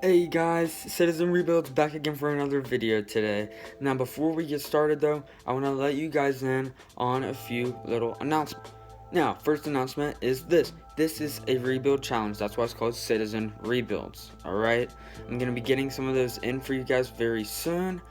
Hey guys, Citizen Rebuild's back again for another video today. Now before we get started though, I want to let you guys in on a few little announcements. Now, first announcement is this. This is a rebuild challenge. That's why it's called Citizen Rebuilds. Alright? I'm going to be getting some of those in for you guys very soon.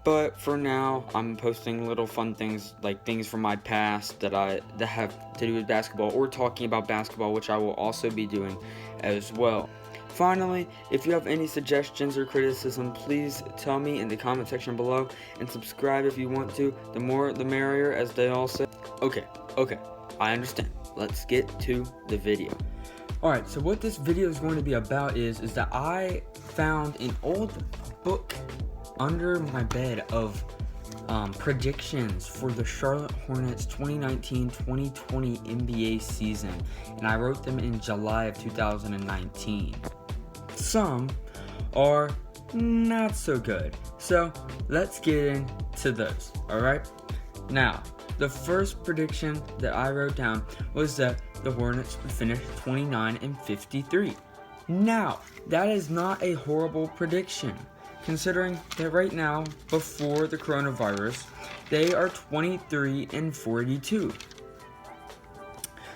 But for now, I'm posting little fun things, like things from my past that have to do with basketball, or talking about basketball, which I will also be doing as well. Finally, if you have any suggestions or criticism, please tell me in the comment section below, and subscribe if you want to. The more the merrier, as they all say. Okay, I understand. Let's get to the video. Alright, so what this video is going to be about is that I found an old book under my bed of predictions for the Charlotte Hornets 2019-2020 NBA season, and I wrote them in July of 2019. Some are not so good, so let's get into those. Alright, now the first prediction that I wrote down was that the Hornets would finish 29-53. Now that is not a horrible prediction, considering that right now, before the coronavirus, they are 23-42.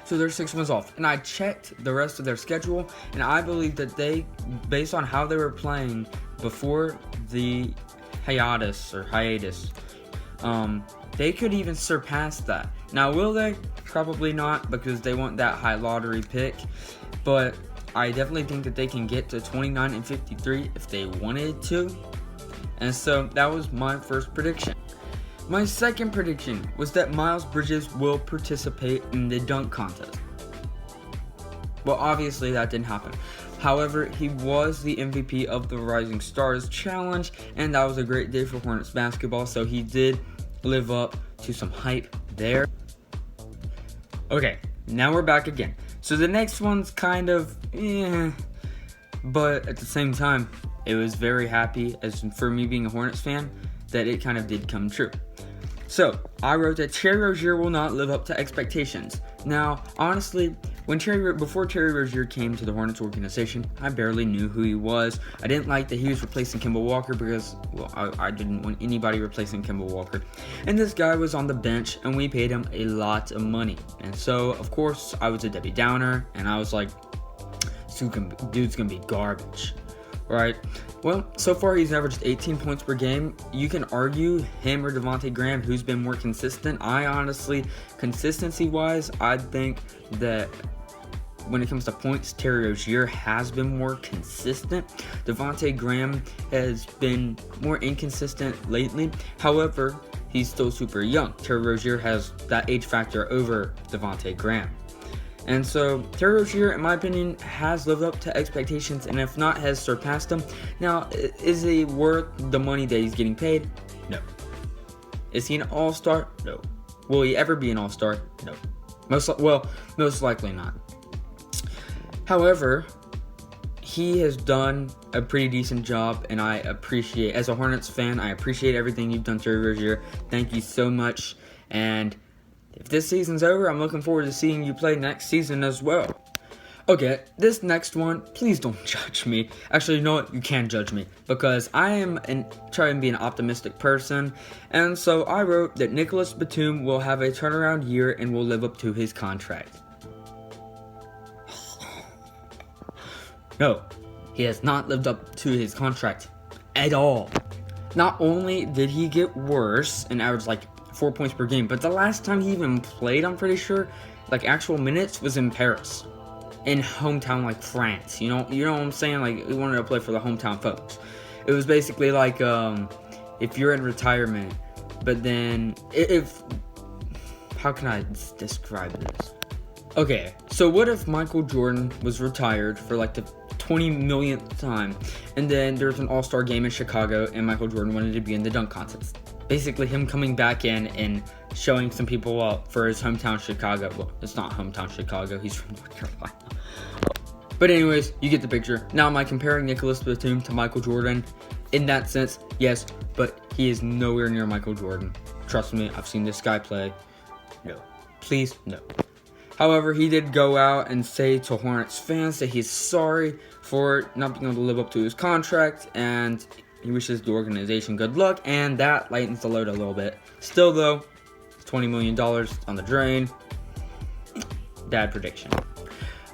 So they're 6 wins off. And I checked the rest of their schedule, and I believe that they, based on how they were playing before the hiatus, they could even surpass that. Now, will they? Probably not, because they want that high lottery pick. But I definitely think that they can get to 29-53 if they wanted to. And so that was my first prediction. My second prediction was that Miles Bridges will participate in the dunk contest. Well, obviously that didn't happen. However, he was the MVP of the Rising Stars Challenge, and that was a great day for Hornets basketball, so he did live up to some hype there. Okay, now we're back again. So the next one's kind of, but at the same time, it was very happy, as for me being a Hornets fan, that it kind of did come true. So, I wrote that Terry Rozier will not live up to expectations. Now, honestly, before Terry Rozier came to the Hornets organization, I barely knew who he was. I didn't like that he was replacing Kemba Walker because, well, I didn't want anybody replacing Kemba Walker. And this guy was on the bench, and we paid him a lot of money. And so, of course, I was a Debbie Downer, and I was like, dude's gonna be garbage. Right? Well, so far he's averaged 18 points per game. You can argue him or Devontae Graham, who's been more consistent. I honestly, consistency-wise, I think that when it comes to points, Terry Rozier has been more consistent. Devontae Graham has been more inconsistent lately. However, he's still super young. Terry Rozier has that age factor over Devontae Graham. And so, Terry Rozier, in my opinion, has lived up to expectations, and if not, has surpassed them. Now, is he worth the money that he's getting paid? No. Is he an all-star? No. Will he ever be an all-star? No. Most likely not. However, he has done a pretty decent job, and I appreciate, as a Hornets fan, I appreciate everything you've done, Terry Rozier. Thank you so much, and if this season's over, I'm looking forward to seeing you play next season as well. Okay, this next one, please don't judge me. Actually, you know what? You can judge me, because I am trying to be an optimistic person, and so I wrote that Nicholas Batum will have a turnaround year and will live up to his contract. No, he has not lived up to his contract at all. Not only did he get worse and average like 4 points per game, but the last time he even played, I'm pretty sure, like actual minutes, was in Paris, in hometown like France. You know what I'm saying? Like, he wanted to play for the hometown folks. It was basically like if you're in retirement, but then how can I describe this? Okay, so what if Michael Jordan was retired for like the 20 millionth time, and then there's an all-star game in Chicago, and Michael Jordan wanted to be in the dunk contest? Basically, him coming back in and showing some people up for his hometown Chicago. Well, it's not hometown Chicago. He's from North Carolina. But anyways, you get the picture. Now, am I comparing Nicholas Batum to Michael Jordan? In that sense, yes, but he is nowhere near Michael Jordan. Trust me, I've seen this guy play. No. Please, no. However, he did go out and say to Hornets fans that he's sorry for not being able to live up to his contract, and he wishes the organization good luck, and that lightens the load a little bit. Still, though, $20 million on the drain. Bad prediction.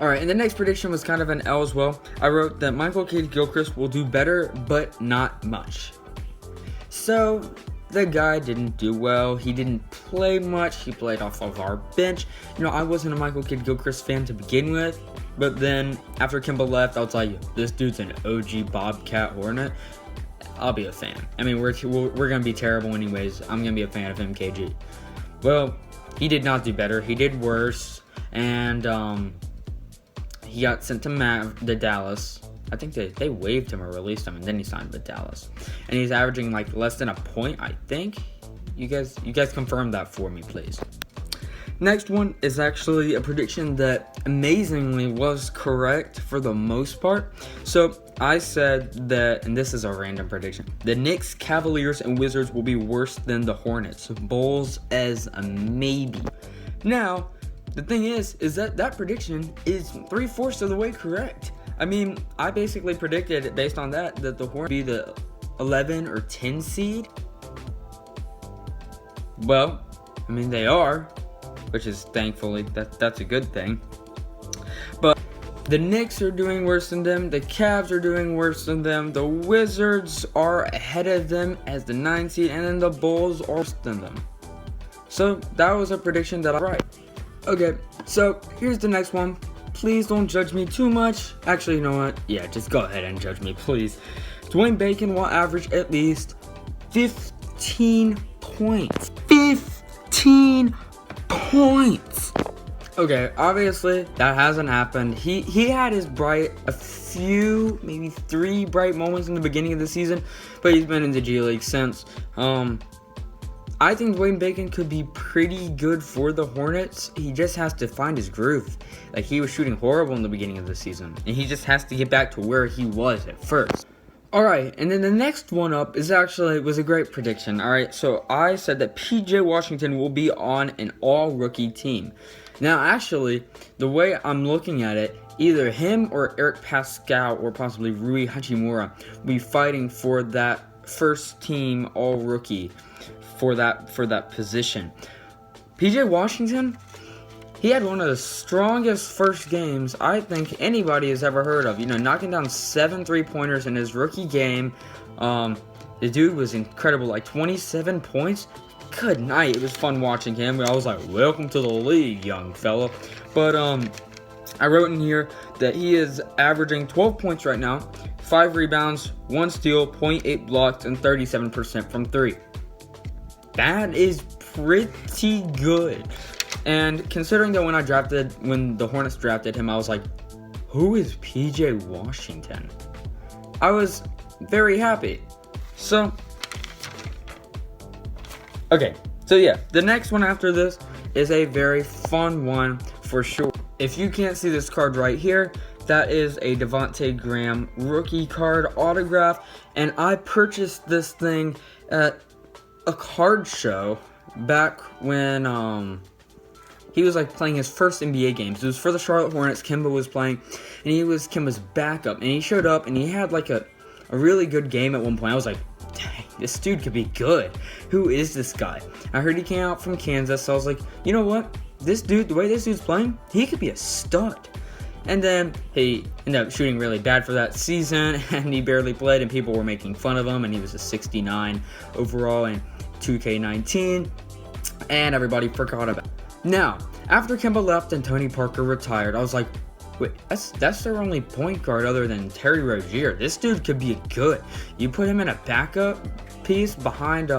Alright, and the next prediction was kind of an L as well. I wrote that Michael Kidd-Gilchrist will do better, but not much. So, the guy didn't do well. He didn't play much. He played off of our bench. You know, I wasn't a Michael Kidd-Gilchrist fan to begin with, but then after Kimba left, I was like, this dude's an OG Bobcat Hornet. I'll be a fan. I mean, we're going to be terrible anyways. I'm going to be a fan of MKG. Well, he did not do better. He did worse, and he got sent to Dallas. I think they waived him or released him, and then he signed with Dallas. And he's averaging like less than a point, I think. You guys confirm that for me, please. Next one is actually a prediction that amazingly was correct for the most part. So I said that, and this is a random prediction, the Knicks, Cavaliers, and Wizards will be worse than the Hornets. Bulls as a maybe. Now, the thing is that prediction is 3/4 of the way correct. I mean, I basically predicted, based on that the Hornets would be the 11 or 10 seed. Well, I mean, they are, which is thankfully, that's a good thing. But the Knicks are doing worse than them. The Cavs are doing worse than them. The Wizards are ahead of them as the 9 seed, and then the Bulls are worse than them. So that was a prediction that I right. Okay, so here's the next one. Please don't judge me too much. Actually, you know what? Yeah, just go ahead and judge me, please. Dwayne Bacon will average at least 15 points. 15 points! Okay, obviously, that hasn't happened. He had his a few, maybe 3 bright moments in the beginning of the season, but he's been in the G League since. I think Dwayne Bacon could be pretty good for the Hornets. He just has to find his groove. Like, he was shooting horrible in the beginning of the season, and he just has to get back to where he was at first. Alright, and then the next one up was a great prediction. Alright, so I said that PJ Washington will be on an all-rookie team. Now, actually, the way I'm looking at it, either him or Eric Pascal or possibly Rui Hachimura will be fighting for that first team all-rookie for that position. PJ Washington, he had one of the strongest first games I think anybody has ever heard of. You know, knocking down 7 3-pointers in his rookie game. The dude was incredible, like 27 points. Good night. It was fun watching him. I was like, welcome to the league, young fella. But I wrote in here that he is averaging 12 points right now, 5 rebounds, 1 steal, 0.8 blocks, and 37% from 3. That is pretty good. And considering that when the Hornets drafted him, I was like, who is PJ Washington? I was very happy. So, okay. So yeah, the next one after this is a very fun one for sure. If you can't see this card right here, that is a Devontae Graham rookie card autograph. And I purchased this thing at a card show back when he was like playing his first NBA games. It was for the Charlotte Hornets. Kimba was playing, and he was Kimba's backup. And he showed up, and he had like a really good game at one point. I was like, dang, this dude could be good. Who is this guy? I heard he came out from Kansas, so I was like, you know what? This dude, the way this dude's playing, he could be a stud. And then he ended up shooting really bad for that season, and he barely played, and people were making fun of him, and he was a 69 overall in 2K19, and everybody forgot about it. Now, after Kimba left and Tony Parker retired, I was like, wait, that's their only point guard other than Terry Rozier. This dude could be good. You put him in a backup piece behind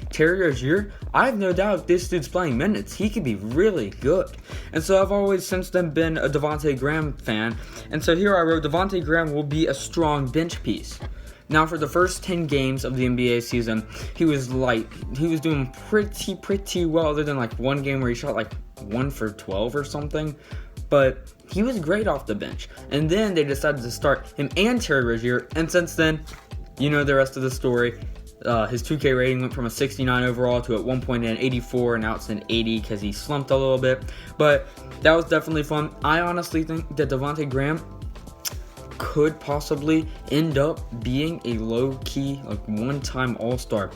Terry Rozier, I have no doubt if this dude's playing minutes, he could be really good. And so I've always since then been a Devontae Graham fan. And so here I wrote, Devontae Graham will be a strong bench piece. Now for the first 10 games of the NBA season, he was doing pretty well, other than like one game where he shot like 1 for 12 or something. But he was great off the bench. And then they decided to start him and Terry Rozier. And since then, you know the rest of the story. His 2K rating went from a 69 overall to at one point an 84, and now it's an 80 because he slumped a little bit. But that was definitely fun. I honestly think that Devontae Graham could possibly end up being a low-key, like, one-time All-Star,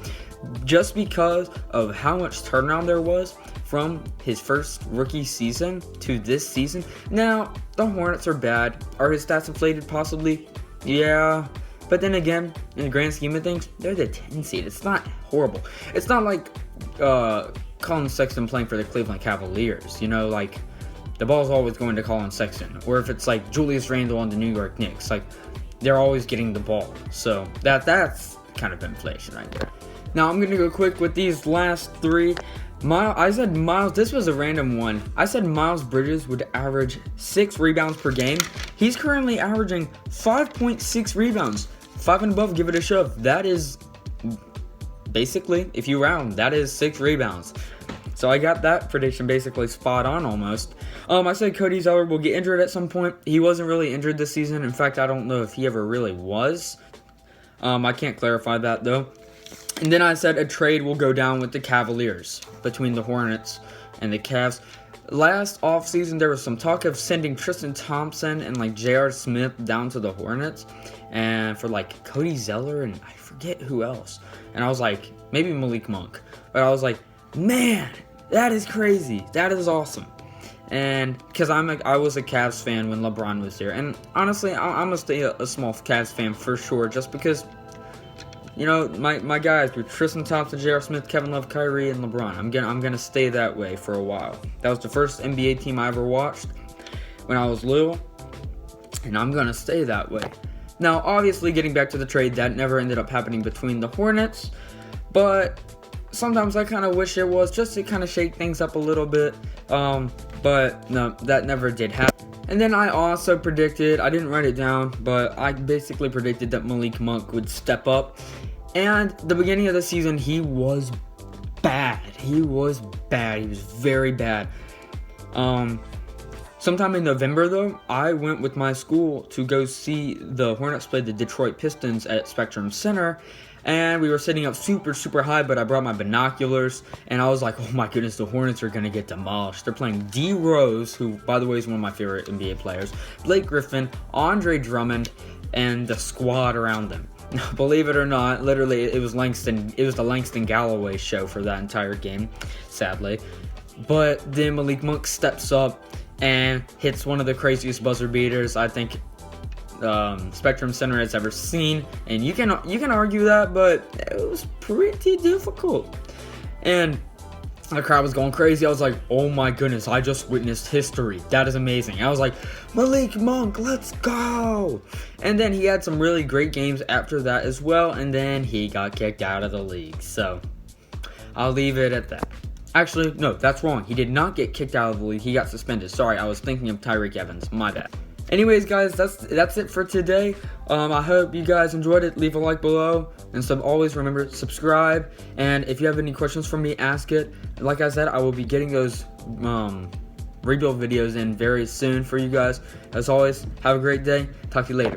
just because of how much turnaround there was from his first rookie season to this season. Now, the Hornets are bad. Are his stats inflated? Possibly. Yeah. But then again, in the grand scheme of things, they're the 10 seed. It's not horrible. It's not like Colin Sexton playing for the Cleveland Cavaliers. You know, like, the ball's always going to Colin Sexton. Or if it's like Julius Randle on the New York Knicks, like, they're always getting the ball. So that's kind of inflation right there. Now I'm gonna go quick with these last three. I said Miles, this was a random one. I said Miles Bridges would average 6 rebounds per game. He's currently averaging 5.6 rebounds. 5 and above, give it a shove. That is basically, if you round, that is 6 rebounds. So I got that prediction basically spot on almost. I said Cody Zeller will get injured at some point. He wasn't really injured this season. In fact, I don't know if he ever really was. I can't clarify that though. And then I said a trade will go down with the Cavaliers between the Hornets and the Cavs. Last offseason, there was some talk of sending Tristan Thompson and like J.R. Smith down to the Hornets, and for like Cody Zeller and I forget who else. And I was like, maybe Malik Monk. But I was like, man, that is crazy. That is awesome. And because I was a Cavs fan when LeBron was there, and honestly, I'm gonna stay a small Cavs fan for sure, just because, you know, my guys were Tristan Thompson, J.R. Smith, Kevin Love, Kyrie, and LeBron. I'm gonna stay that way for a while. That was the first NBA team I ever watched when I was little, and I'm gonna stay that way. Now, obviously, getting back to the trade, that never ended up happening between the Hornets, but sometimes I kind of wish it was, just to kind of shake things up a little bit. But no, that never did happen. And then I also predicted, I didn't write it down, but I basically predicted that Malik Monk would step up. And the beginning of the season, he was bad. He was bad. He was very bad. Sometime in November, though, I went with my school to go see the Hornets play the Detroit Pistons at Spectrum Center. And we were sitting up super, super high, but I brought my binoculars, and I was like, oh my goodness, the Hornets are going to get demolished. They're playing D. Rose, who, by the way, is one of my favorite NBA players, Blake Griffin, Andre Drummond, and the squad around them. Believe it or not, literally, it was the Langston Galloway show for that entire game, sadly. But then Malik Monk steps up and hits one of the craziest buzzer beaters, I think, Spectrum Center has ever seen, and you can argue that, but it was pretty difficult. And the crowd was going crazy. I was like, oh my goodness, I just witnessed history. That is amazing. I was like, Malik Monk, let's go. And then he had some really great games after that as well, and then he got kicked out of the league. So I'll leave it at that. Actually, no, that's wrong. He did not get kicked out of the league. He got suspended. Sorry, I was thinking of Tyreek Evans. My bad. Anyways, guys, that's it for today. I hope you guys enjoyed it. Leave a like below, and always remember, subscribe. And if you have any questions for me, ask it. Like I said, I will be getting those rebuild videos in very soon for you guys. As always, have a great day. Talk to you later.